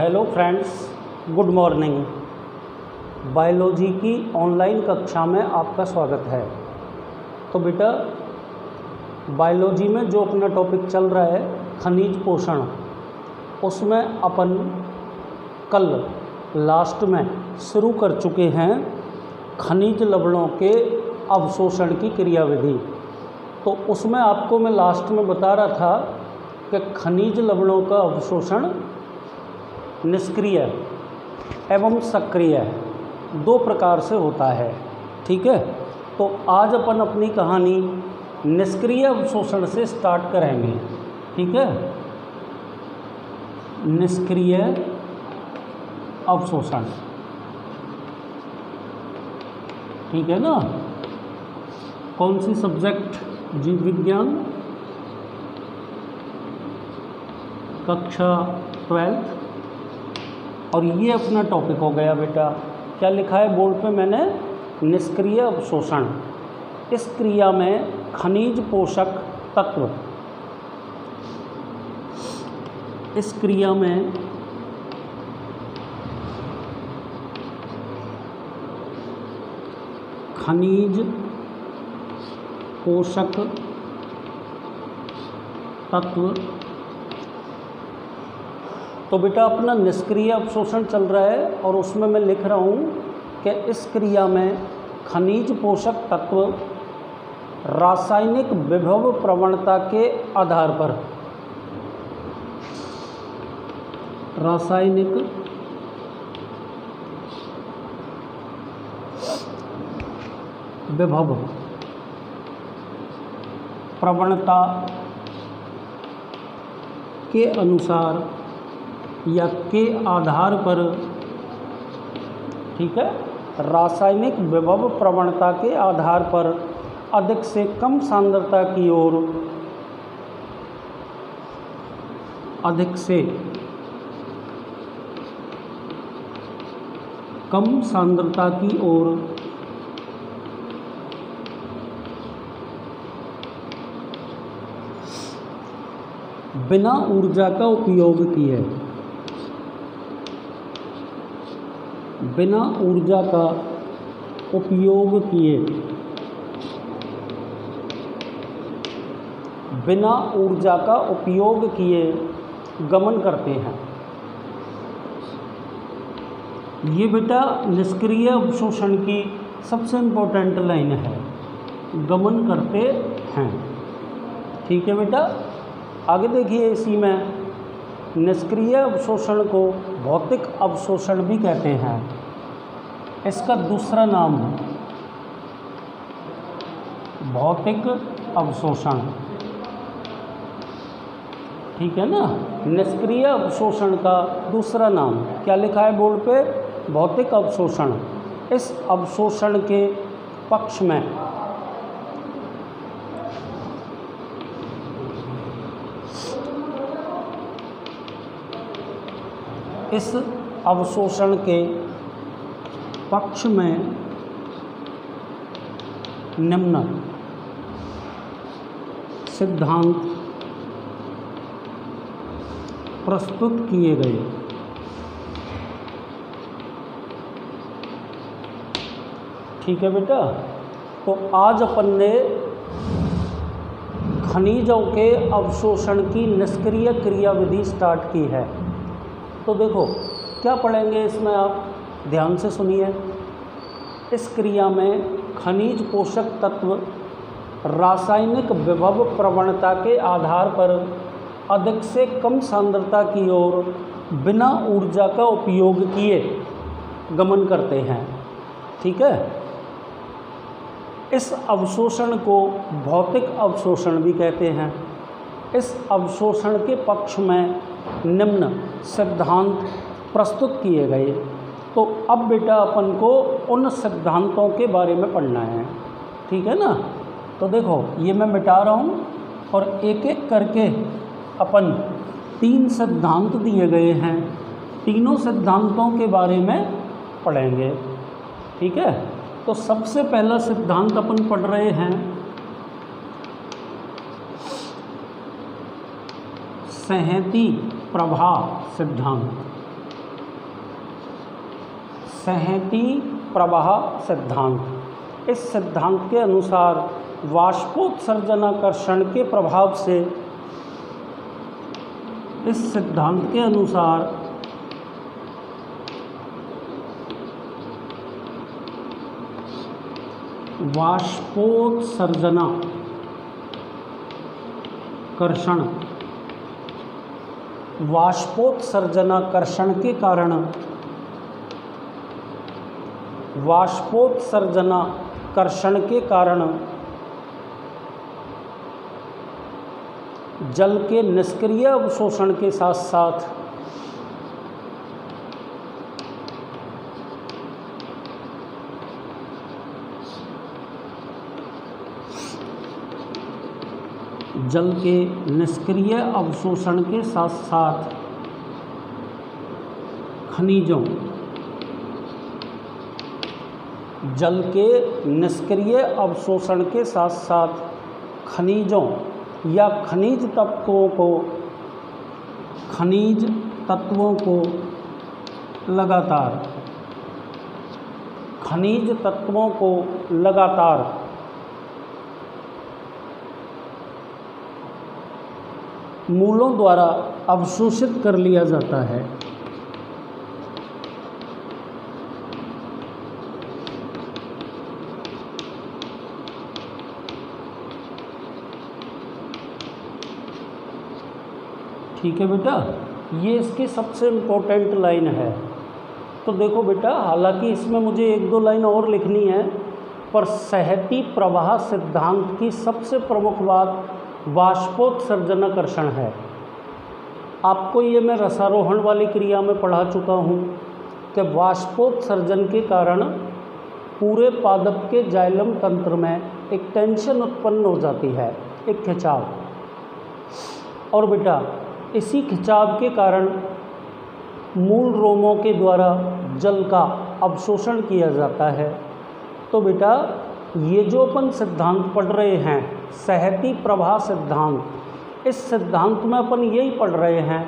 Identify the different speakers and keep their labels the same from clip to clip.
Speaker 1: Hello friends, good morning. Biology की online कक्षा में आपका स्वागत है। तो बेटा, बायोलॉजी में जो अपना टॉपिक चल रहा है खनिज पोषण, उसमें अपन कल लास्ट में शुरू कर चुके हैं खनिज लवणों के अवशोषण की क्रियाविधि। तो उसमें आपको मैं लास्ट में बता रहा था कि खनिज लवणों का अवशोषण निष्क्रिय एवं सक्रिय दो प्रकार से होता है। ठीक है, तो आज अपन अपनी कहानी निष्क्रिय अवशोषण से स्टार्ट करेंगे। ठीक है, निष्क्रिय अवशोषण, ठीक है ना। कौन सी सब्जेक्ट? जीव विज्ञान, कक्षा 12। और ये अपना टॉपिक हो गया बेटा। क्या लिखा है बोर्ड पे मैंने? निष्क्रिय अवशोषण। इस क्रिया में खनिज पोषक तत्व, इस क्रिया में खनिज पोषक तत्व। तो बेटा अपना निष्क्रिय अवशोषण चल रहा है और उसमें मैं लिख रहा हूँ कि इस क्रिया में खनिज पोषक तत्व रासायनिक विभव प्रवणता के आधार पर, रासायनिक विभव प्रवणता के अनुसार या के आधार पर, ठीक है, रासायनिक विभव प्रवणता के आधार पर अधिक से कम सांद्रता की ओर, अधिक से कम सांद्रता की ओर बिना ऊर्जा का उपयोग किए, बिना ऊर्जा का उपयोग किए, बिना ऊर्जा का उपयोग किए गमन करते हैं। ये बेटा निष्क्रिय अवशोषण की सबसे इम्पोर्टेंट लाइन है, गमन करते हैं। ठीक है बेटा, आगे देखिए। इसी में निष्क्रिय अवशोषण को भौतिक अवशोषण भी कहते हैं। इसका दूसरा नाम भौतिक अवशोषण, ठीक है ना। निष्क्रिय अवशोषण का दूसरा नाम क्या लिखा है बोर्ड पे? भौतिक अवशोषण। इस अवशोषण के पक्ष में इस अवशोषण के पक्ष में निम्न सिद्धांत प्रस्तुत किए गए। ठीक है बेटा, तो आज अपन ने खनिजों के अवशोषण की निष्क्रिय क्रियाविधि स्टार्ट की है। तो देखो क्या पढ़ेंगे इसमें, आप ध्यान से सुनिए। इस क्रिया में खनिज पोषक तत्व रासायनिक विभव प्रवणता के आधार पर अधिक से कम सांद्रता की ओर बिना ऊर्जा का उपयोग किए गमन करते हैं। ठीक है, इस अवशोषण को भौतिक अवशोषण भी कहते हैं। इस अवशोषण के पक्ष में निम्न सिद्धांत प्रस्तुत किए गए। तो अब बेटा अपन को उन सिद्धांतों के बारे में पढ़ना है। ठीक है ना। तो देखो ये मैं मिटा रहा हूँ और एक एक करके अपन 3 सिद्धांत दिए गए हैं, तीनों सिद्धांतों के बारे में पढ़ेंगे। ठीक है, तो सबसे पहला सिद्धांत अपन पढ़ रहे हैं संहति प्रभाव सिद्धांत। सहती प्रवाह सिद्धांत। इस सिद्धांत के अनुसार वाष्पोत्सर्जनाकर्षण के प्रभाव से वाष्पोत्सर्जनाकर्षण के कारण जल के निष्क्रिय अवशोषण के साथ साथ खनिजों या खनिज तत्वों को लगातार मूलों द्वारा अवशोषित कर लिया जाता है। ठीक है बेटा, ये इसकी सबसे इम्पोर्टेंट लाइन है। तो देखो बेटा, हालांकि इसमें मुझे एक दो लाइन और लिखनी है, पर सहती प्रवाह सिद्धांत की सबसे प्रमुख बात वाष्पोत्सर्जनाकर्षण है। आपको ये मैं रसारोहण वाली क्रिया में पढ़ा चुका हूँ कि वाष्पोत्सर्जन के कारण पूरे पादप के जाइलम तंत्र में एक टेंशन उत्पन्न हो जाती है, एक खिंचाव। और बेटा, इसी खिंचाव के कारण मूल रोमों के द्वारा जल का अवशोषण किया जाता है। तो बेटा, ये जो अपन सिद्धांत पढ़ रहे हैं, सहती प्रवाह सिद्धांत, इस सिद्धांत में अपन यही पढ़ रहे हैं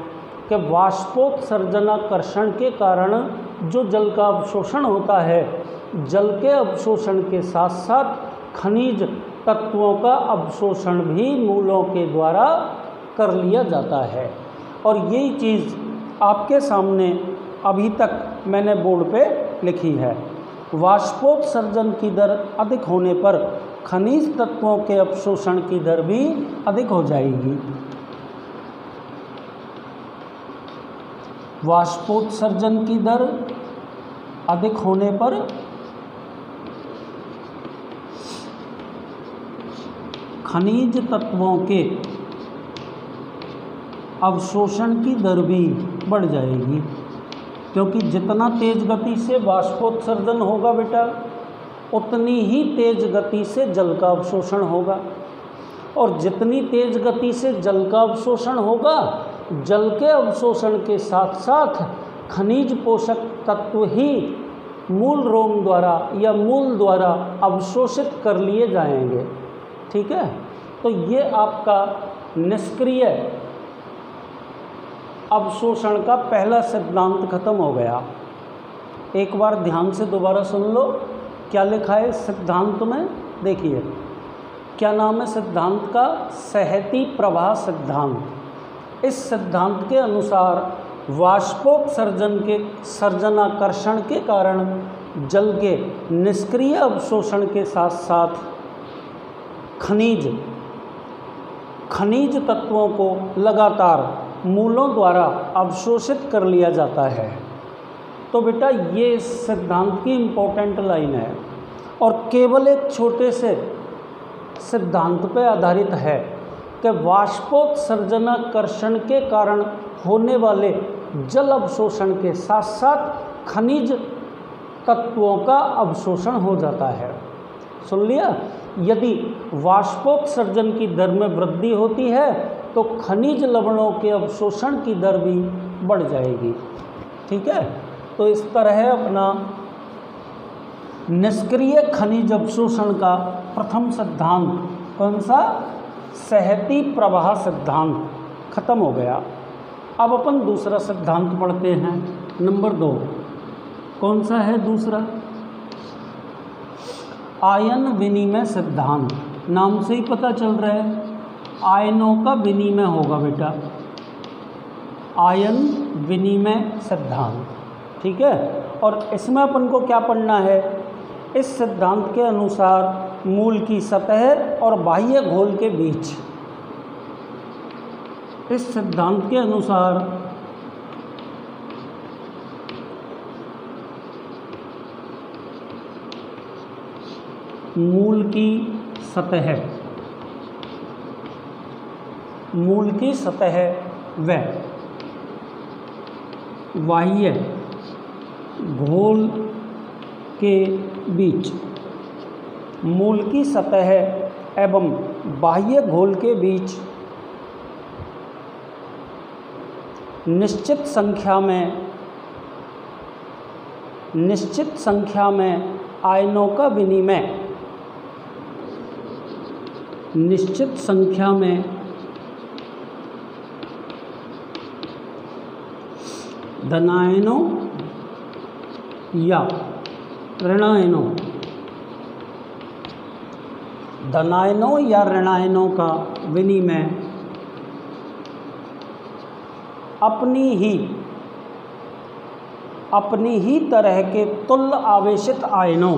Speaker 1: कि वाष्पोत्सर्जनाकर्षण के कारण जो जल का अवशोषण होता है, जल के अवशोषण के साथ साथ खनिज तत्वों का अवशोषण भी मूलों के द्वारा कर लिया जाता है। और यही चीज़ आपके सामने अभी तक मैंने बोर्ड पे लिखी है। वाष्पोत्सर्जन की दर अधिक होने पर खनिज तत्वों के अवशोषण की दर भी अधिक हो जाएगी। वाष्पोत्सर्जन की दर अधिक होने पर खनिज तत्वों के अवशोषण की दर भी बढ़ जाएगी, क्योंकि जितना तेज गति से वाष्पोत्सर्जन होगा बेटा, उतनी ही तेज गति से जल का अवशोषण होगा। और जितनी तेज गति से जल का अवशोषण होगा, जल के अवशोषण के साथ साथ खनिज पोषक तत्व ही मूल रोम द्वारा या मूल द्वारा अवशोषित कर लिए जाएंगे। ठीक है, तो ये आपका निष्क्रिय अवशोषण का पहला सिद्धांत खत्म हो गया। एक बार ध्यान से दोबारा सुन लो, क्या लिखा है सिद्धांत में। देखिए क्या नाम है सिद्धांत का, सहती प्रवाह सिद्धांत। इस सिद्धांत के अनुसार वाष्पोत्सर्जन के सर्जनाकर्षण के कारण जल के निष्क्रिय अवशोषण के साथ साथ खनिज तत्वों को लगातार मूलों द्वारा अवशोषित कर लिया जाता है। तो बेटा, ये इस सिद्धांत की इम्पोर्टेंट लाइन है और केवल एक छोटे से सिद्धांत पर आधारित है कि वाष्पोत्सर्जनाकर्षण के कारण होने वाले जल अवशोषण के साथ साथ खनिज तत्वों का अवशोषण हो जाता है। सुन लिया, यदि वाष्पोत्सर्जन की दर में वृद्धि होती है तो खनिज लवणों के अवशोषण की दर भी बढ़ जाएगी। ठीक है, तो इस तरह अपना निष्क्रिय खनिज अवशोषण का प्रथम सिद्धांत कौन सा, सहती प्रवाह सिद्धांत खत्म हो गया। अब अपन दूसरा सिद्धांत पढ़ते हैं, नंबर 2। कौन सा है दूसरा? आयन विनिमय सिद्धांत। नाम से ही पता चल रहा है आयनों का विनिमय होगा बेटा, आयन विनिमय सिद्धांत। ठीक है, और इसमें अपन को क्या पढ़ना है? इस सिद्धांत के अनुसार मूल की सतह और बाह्य घोल के बीच, इस सिद्धांत के अनुसार मूल की सतह व बाह्य घोल के बीच, मूल की सतह एवं बाह्य घोल के बीच निश्चित संख्या में आयनों का विनिमय, निश्चित संख्या में धनायनों या ऋणायनों, धनायनों या ऋणायनों का विनिमय अपनी ही तरह के तुल्य आवेशित आयनों,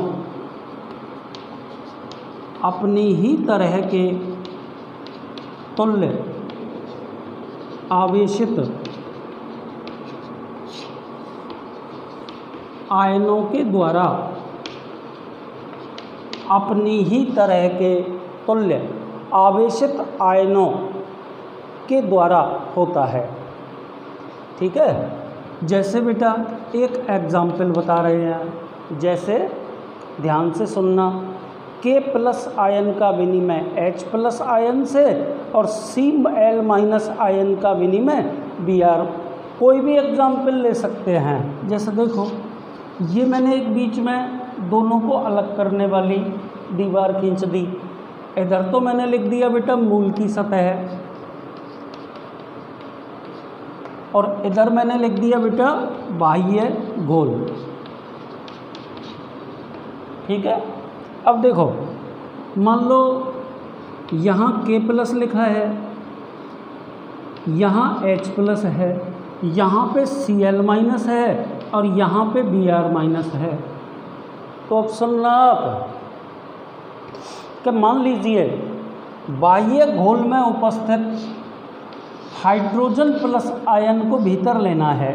Speaker 1: अपनी ही तरह के तुल्य आवेशित आयनों के द्वारा, अपनी ही तरह के तुल्य आवेशित आयनों के द्वारा होता है। ठीक है, जैसे बेटा एक एग्जाम्पल बता रहे हैं, जैसे ध्यान से सुनना, K+ आयन का विनिमय H+ आयन से और Cl- आयन का विनिमय Br। कोई भी एग्जाम्पल ले सकते हैं। जैसे देखो, ये मैंने एक बीच में दोनों को अलग करने वाली दीवार खींच दी। इधर तो मैंने लिख दिया बेटा मूल की सतह, और इधर मैंने लिख दिया बेटा बाह्य घोल। ठीक है, अब देखो, मान लो यहाँ K+ लिखा है, यहाँ H+ है, यहाँ पे Cl- है और यहाँ पे Br- है। तो अब सुनना आप कि मान लीजिए बाह्य घोल में उपस्थित हाइड्रोजन प्लस आयन को भीतर लेना है,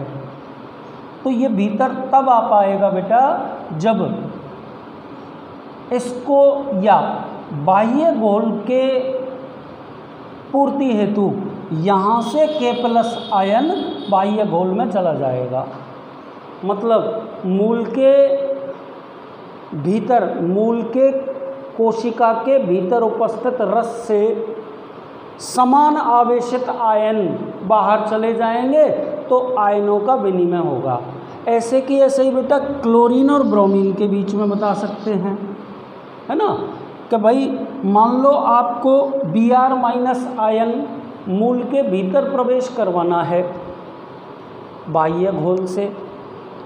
Speaker 1: तो ये भीतर तब आ पाएगा बेटा जब इसको या बाह्य घोल के पूर्ति हेतु यहाँ से K+ आयन बाह्य घोल में चला जाएगा। मतलब मूल के भीतर, मूल के कोशिका के भीतर उपस्थित रस से समान आवेशित आयन बाहर चले जाएंगे तो आयनों का विनिमय होगा। ऐसे कि ऐसे ही बेटा क्लोरीन और ब्रोमीन के बीच में बता सकते हैं, है ना, कि भाई मान लो आपको Br- आयन मूल के भीतर प्रवेश करवाना है बाह्य घोल से,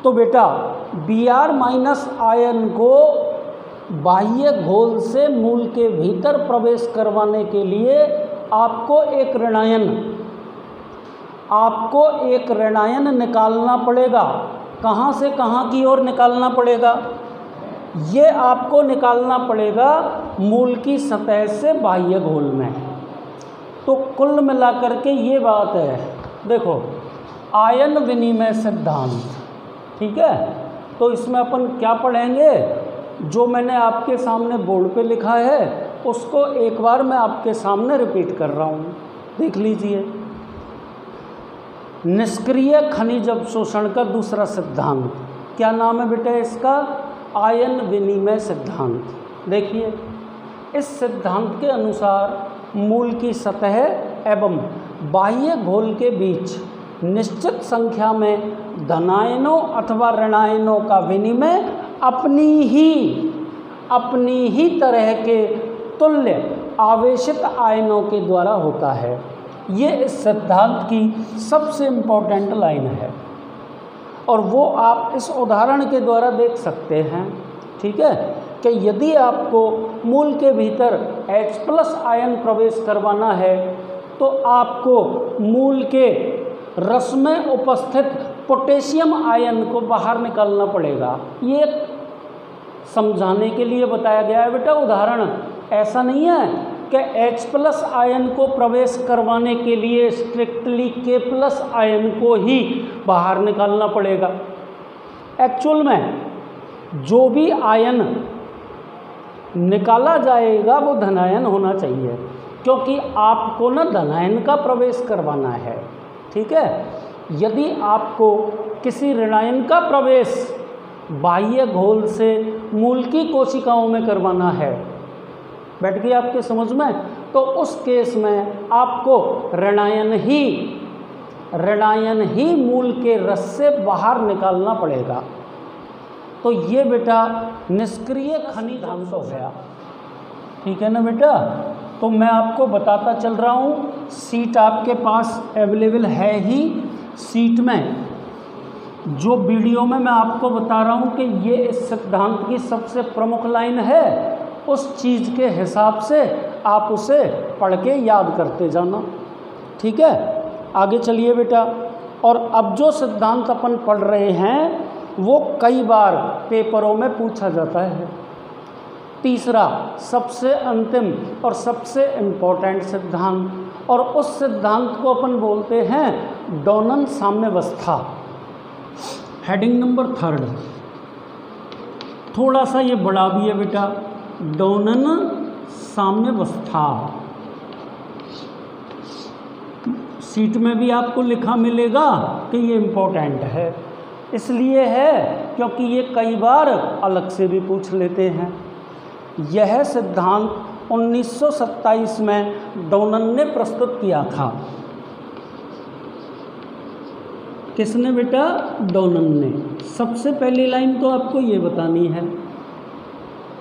Speaker 1: तो बेटा Br- आयन को बाह्य घोल से मूल के भीतर प्रवेश करवाने के लिए आपको एक ऋणायन निकालना पड़ेगा। कहाँ से कहाँ की ओर निकालना पड़ेगा? ये आपको निकालना पड़ेगा मूल की सतह से बाह्य घोल में। तो कुल मिलाकर के ये बात है, देखो आयन विनिमय सिद्धांत। ठीक है, तो इसमें अपन क्या पढ़ेंगे? जो मैंने आपके सामने बोर्ड पे लिखा है उसको एक बार मैं आपके सामने रिपीट कर रहा हूँ, देख लीजिए। निष्क्रिय खनिज अवशोषण का दूसरा सिद्धांत, क्या नाम है बेटा इसका? आयन विनिमय सिद्धांत। देखिए, इस सिद्धांत के अनुसार मूल की सतह एवं बाह्य घोल के बीच निश्चित संख्या में धनायनों अथवा ऋणायनों का विनिमय अपनी ही तरह के तुल्य आवेशित आयनों के द्वारा होता है। ये इस सिद्धांत की सबसे इम्पोर्टेंट लाइन है। और वो आप इस उदाहरण के द्वारा देख सकते हैं। ठीक है, कि यदि आपको मूल के भीतर H+ आयन प्रवेश करवाना है तो आपको मूल के रस में उपस्थित पोटेशियम आयन को बाहर निकालना पड़ेगा। ये समझाने के लिए बताया गया है बेटा उदाहरण, ऐसा नहीं है कि H+ आयन को प्रवेश करवाने के लिए स्ट्रिक्टली K+ आयन को ही बाहर निकालना पड़ेगा। एक्चुअल में जो भी आयन निकाला जाएगा वो धनायन होना चाहिए, क्योंकि आपको ना धनायन का प्रवेश करवाना है। ठीक है, यदि आपको किसी ऋणायन का प्रवेश बाह्य घोल से मूल की कोशिकाओं में करवाना है, बैठ गई आपके समझ में, तो उस केस में आपको ऋणायन ही मूल के रस से बाहर निकालना पड़ेगा। तो ये बेटा निष्क्रिय खनिज अंश हो गया। ठीक है ना बेटा, तो मैं आपको बताता चल रहा हूँ, सीट आपके पास अवेलेबल है ही। सीट में जो वीडियो में मैं आपको बता रहा हूँ कि ये इस सिद्धांत की सबसे प्रमुख लाइन है, उस चीज़ के हिसाब से आप उसे पढ़ के याद करते जाना। ठीक है, आगे चलिए बेटा। और अब जो सिद्धांत अपन पढ़ रहे हैं वो कई बार पेपरों में पूछा जाता है। तीसरा सबसे अंतिम और सबसे इम्पोर्टेंट सिद्धांत, और उस सिद्धांत को अपन बोलते हैं डोनन साम्यावस्था। हेडिंग नंबर 3, थोड़ा सा ये बड़ा भी है बेटा, डोनन साम्यावस्था। सीट में भी आपको लिखा मिलेगा कि ये इम्पोर्टेंट है, इसलिए है क्योंकि ये कई बार अलग से भी पूछ लेते हैं। यह सिद्धांत 1927 में डोनन ने प्रस्तुत किया था। किसने बेटा? डोनन ने। सबसे पहली लाइन तो आपको ये बतानी है।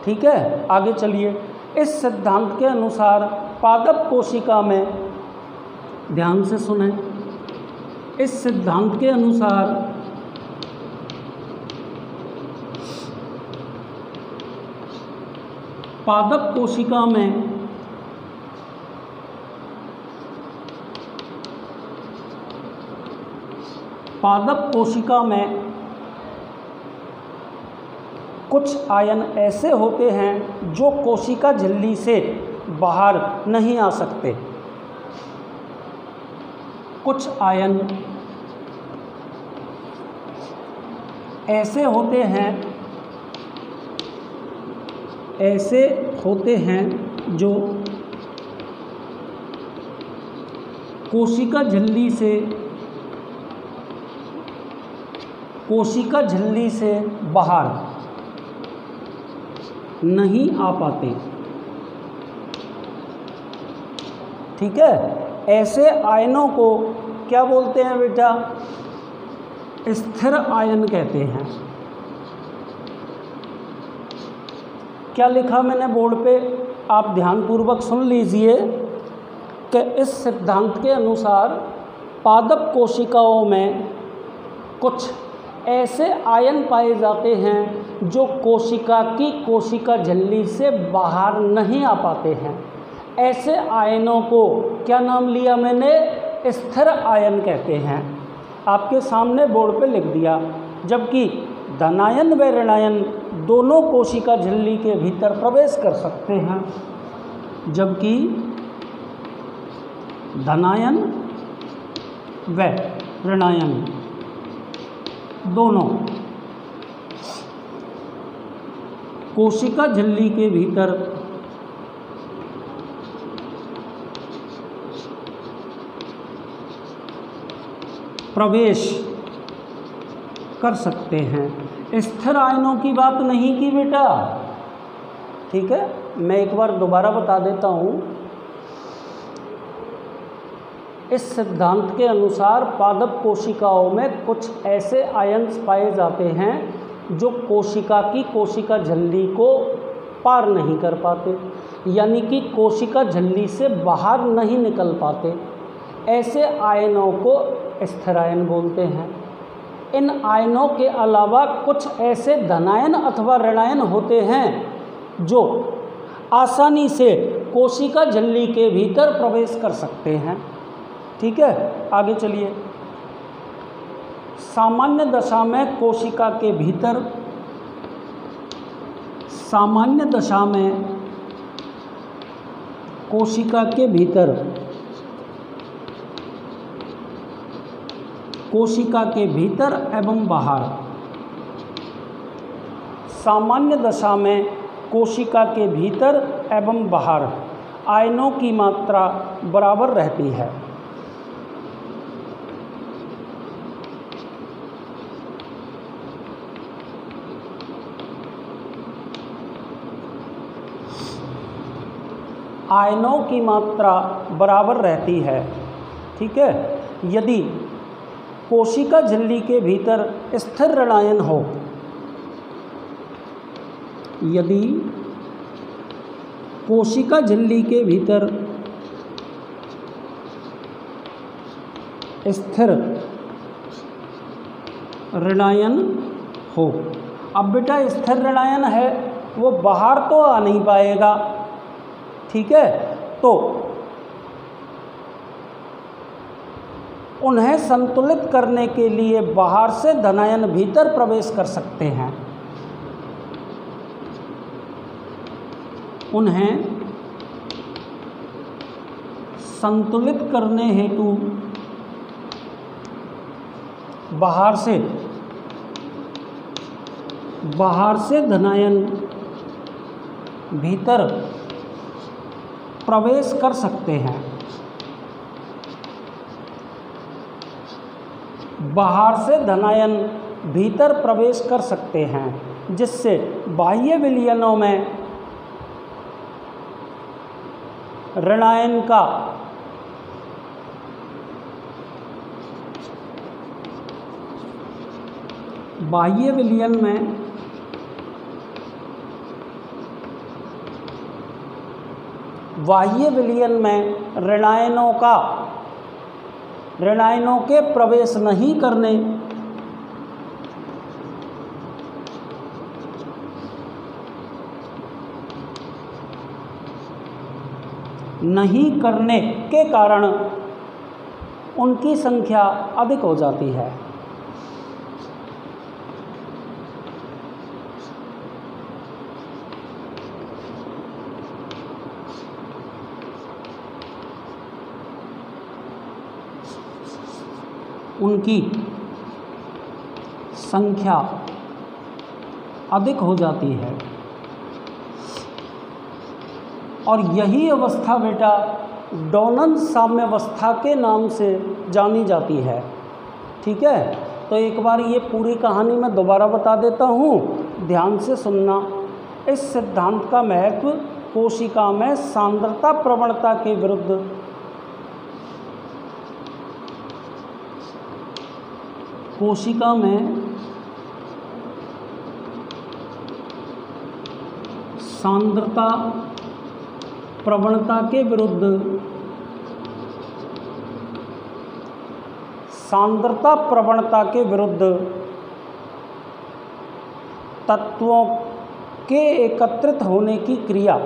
Speaker 1: ठीक है, आगे चलिए। इस सिद्धांत के अनुसार पादप कोशिका में, ध्यान से सुने, इस सिद्धांत के अनुसार पादप कोशिका में कुछ आयन ऐसे होते हैं जो कोशिका झिल्ली से बाहर नहीं आ सकते। कुछ आयन ऐसे होते हैं जो कोशिका झिल्ली से बाहर नहीं आ पाते। ठीक है, ऐसे आयनों को क्या बोलते हैं बेटा? स्थिर आयन कहते हैं। क्या लिखा मैंने बोर्ड पे, आप ध्यानपूर्वक सुन लीजिए कि इस सिद्धांत के अनुसार पादप कोशिकाओं में कुछ ऐसे आयन पाए जाते हैं जो कोशिका झिल्ली से बाहर नहीं आ पाते हैं। ऐसे आयनों को क्या नाम लिया मैंने? स्थिर आयन कहते हैं। आपके सामने बोर्ड पे लिख दिया। जबकि धनायन व ऋणायन दोनों कोशिका झिल्ली के भीतर प्रवेश कर सकते हैं। जबकि धनायन व ऋणायन दोनों कोशिका झिल्ली के भीतर प्रवेश कर सकते हैं। स्थिर आयनों की बात नहीं की बेटा। ठीक है, मैं एक बार दोबारा बता देता हूँ। इस सिद्धांत के अनुसार पादप कोशिकाओं में कुछ ऐसे आयन्स पाए जाते हैं जो कोशिका झिल्ली को पार नहीं कर पाते, यानी कि कोशिका झिल्ली से बाहर नहीं निकल पाते। ऐसे आयनों को स्थिर आयन बोलते हैं। इन आयनों के अलावा कुछ ऐसे धनायन अथवा ऋणायन होते हैं जो आसानी से कोशिका झिल्ली के भीतर प्रवेश कर सकते हैं। ठीक है, आगे चलिए। सामान्य दशा में कोशिका के भीतर कोशिका के भीतर एवं बाहर, सामान्य दशा में कोशिका के भीतर एवं बाहर आयनों की मात्रा बराबर रहती है। आयनों की मात्रा बराबर रहती है। ठीक है, यदि कोशिका झिल्ली के भीतर स्थिर ऋणायन हो, यदि कोशिका झिल्ली के भीतर स्थिर ऋणायन हो, अब बेटा स्थिर ऋणायन है वो बाहर तो आ नहीं पाएगा। ठीक है, तो उन्हें संतुलित करने के लिए बाहर से धनायन भीतर प्रवेश कर सकते हैं। उन्हें संतुलित करने हेतु बाहर से धनायन भीतर प्रवेश कर सकते हैं। बाहर से धनायन भीतर प्रवेश कर सकते हैं, जिससे बाह्य विलयनों में ऋणायन का बाह्य विलयन में ऋणायनों के प्रवेश नहीं करने के कारण उनकी संख्या अधिक हो जाती है। उनकी संख्या अधिक हो जाती है और यही अवस्था बेटा डोनन साम्यावस्था के नाम से जानी जाती है। ठीक है, तो एक बार ये पूरी कहानी मैं दोबारा बता देता हूँ, ध्यान से सुनना। इस सिद्धांत का महत्व कोशिका में सांद्रता प्रवणता के विरुद्ध कोशिका में सांद्रता प्रवणता के विरुद्ध तत्वों के एकत्रित होने की क्रिया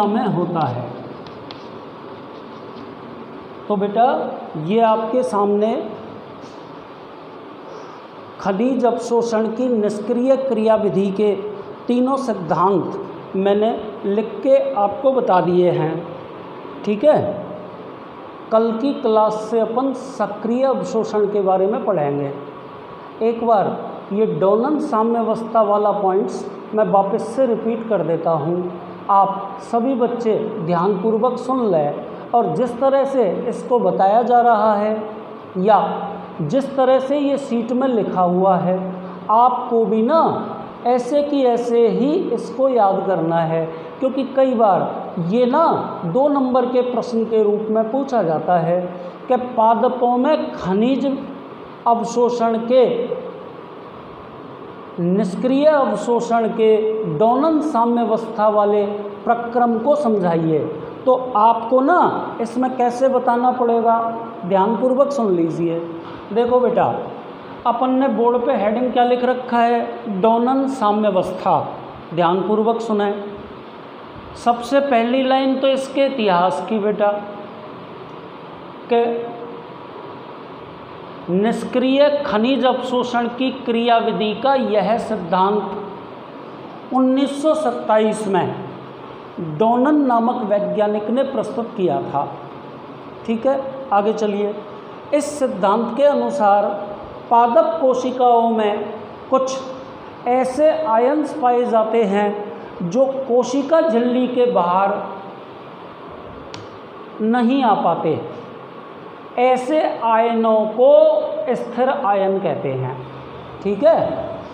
Speaker 1: में होता है। तो बेटा ये आपके सामने खनिज अवशोषण की निष्क्रिय क्रियाविधि के तीनों सिद्धांत मैंने लिख के आपको बता दिए हैं। ठीक है, कल की क्लास से अपन सक्रिय अवशोषण के बारे में पढ़ेंगे। एक बार ये डोनन साम्यावस्था वाला पॉइंट्स मैं वापस से रिपीट कर देता हूँ, आप सभी बच्चे ध्यानपूर्वक सुन लें और जिस तरह से इसको बताया जा रहा है या जिस तरह से ये सीट में लिखा हुआ है, आपको भी ना ऐसे की ऐसे ही इसको याद करना है, क्योंकि कई बार ये ना 2 नंबर के प्रश्न के रूप में पूछा जाता है कि पादपों में खनिज अवशोषण के निष्क्रिय अवशोषण के डोनन साम्यावस्था वाले प्रक्रम को समझाइए। तो आपको ना इसमें कैसे बताना पड़ेगा, ध्यानपूर्वक सुन लीजिए। देखो बेटा, अपन ने बोर्ड पे हेडिंग क्या लिख रखा है, डोनन साम्यावस्था। ध्यानपूर्वक सुने। सबसे पहली लाइन तो इसके इतिहास की बेटा, कि निष्क्रिय खनिज अवशोषण की क्रियाविधि का यह सिद्धांत 1927 में डोनन नामक वैज्ञानिक ने प्रस्तुत किया था। ठीक है, आगे चलिए। इस सिद्धांत के अनुसार पादप कोशिकाओं में कुछ ऐसे आयन्स पाए जाते हैं जो कोशिका झिल्ली के बाहर नहीं आ पाते। ऐसे आयनों को स्थिर आयन कहते हैं। ठीक है,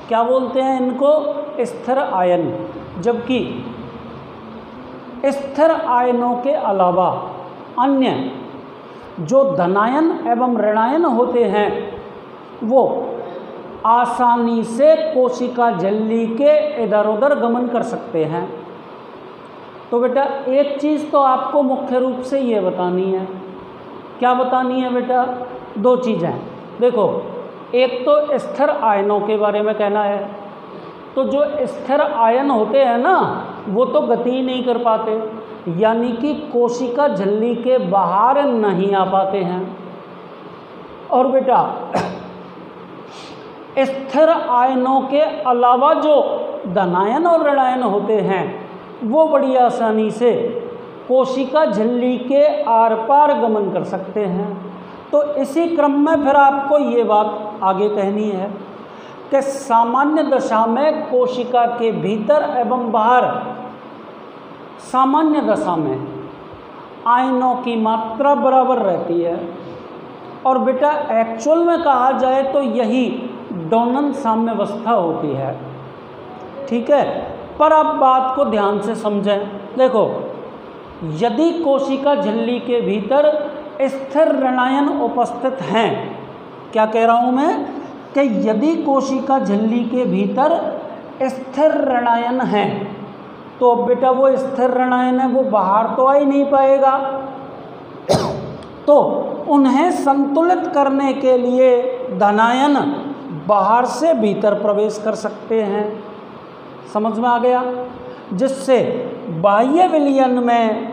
Speaker 1: क्या बोलते हैं इनको, स्थिर आयन। जबकि स्थिर आयनों के अलावा अन्य जो धनायन एवं ऋणायन होते हैं वो आसानी से कोशिका झिल्ली के इधर उधर गमन कर सकते हैं। तो बेटा एक चीज़ तो आपको मुख्य रूप से ये बतानी है। क्या बतानी है बेटा, दो चीज़ें। देखो, एक तो स्थिर आयनों के बारे में कहना है। तो जो स्थिर आयन होते हैं ना, वो तो गति नहीं कर पाते, यानी कि कोशिका झिल्ली के बाहर नहीं आ पाते हैं। और बेटा स्थिर आयनों के अलावा जो धनायन और ऋणायन होते हैं वो बड़ी आसानी से कोशिका झिल्ली के आर पार गमन कर सकते हैं। तो इसी क्रम में फिर आपको ये बात आगे कहनी है कि सामान्य दशा में कोशिका के भीतर एवं बाहर सामान्य दशा में आयनों की मात्रा बराबर रहती है। और बेटा एक्चुअल में कहा जाए तो यही डोनन साम्यावस्था होती है। ठीक है, पर अब बात को ध्यान से समझें। देखो, यदि कोशिका झिल्ली के भीतर स्थिर ऋणायन उपस्थित हैं, क्या कह रहा हूँ मैं, कि यदि कोशिका झिल्ली के भीतर स्थिर ऋणायन हैं तो बेटा वो स्थिर ऋणायन है, वो बाहर तो आ ही नहीं पाएगा। तो उन्हें संतुलित करने के लिए धनायन बाहर से भीतर प्रवेश कर सकते हैं। समझ में आ गया? जिससे बाह्य विलयन में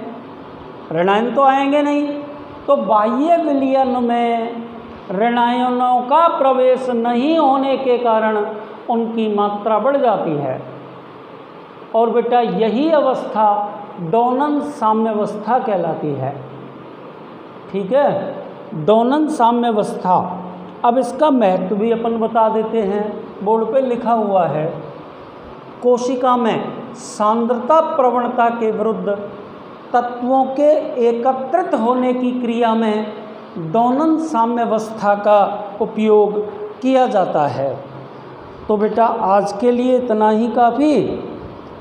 Speaker 1: ऋणायन तो आएंगे नहीं, तो बाह्य विलयन में ऋणायनों का प्रवेश नहीं होने के कारण उनकी मात्रा बढ़ जाती है। और बेटा यही अवस्था डोनन साम्यावस्था कहलाती है। ठीक है, डोनन साम्यावस्था। अब इसका महत्व भी अपन बता देते हैं। बोर्ड पे लिखा हुआ है, कोशिका में सांद्रता प्रवणता के विरुद्ध तत्वों के एकत्रित होने की क्रिया में डोनन साम्यावस्था का उपयोग किया जाता है। तो बेटा आज के लिए इतना ही काफ़ी।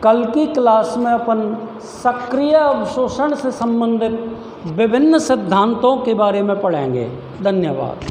Speaker 1: कल की क्लास में अपन सक्रिय अवशोषण से संबंधित विभिन्न सिद्धांतों के बारे में पढ़ेंगे। धन्यवाद।